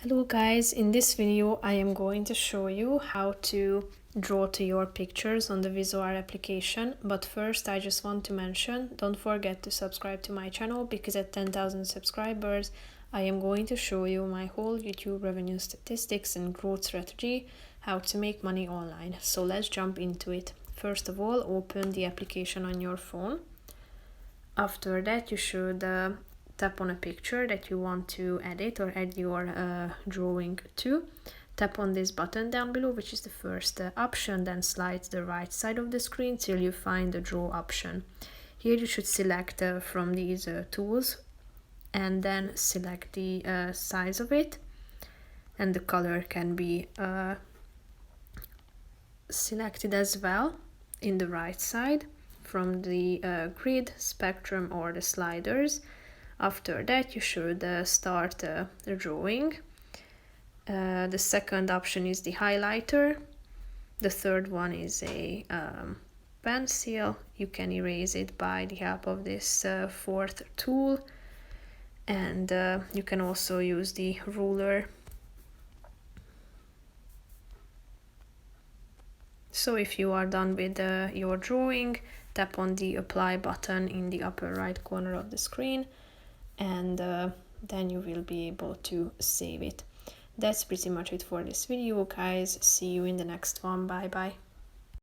Hello guys, in this video I am going to show you how to draw to your pictures on the Visoir application, but first I just want to mention, don't forget to subscribe to my channel because at 10,000 subscribers I am going to show you my whole YouTube revenue statistics and growth strategy, how to make money online. So let's jump into it. First of all, open the application on your phone. After that you should tap on a picture that you want to edit or add your drawing to. Tap on this button down below, which is the first option, then slide to the right side of the screen till you find the draw option. Here you should select from these tools and then select the size of it, and the color can be selected as well in the right side from the grid, spectrum or the sliders. After that you should start the drawing. The second option is the highlighter. The third one is a pencil. You can erase it by the help of this fourth tool, and you can also use the ruler. So if you are done with your drawing, tap on the apply button in the upper right corner of the screen, and then you will be able to save it. That's pretty much it for this video, guys. See you in the next one. Bye bye.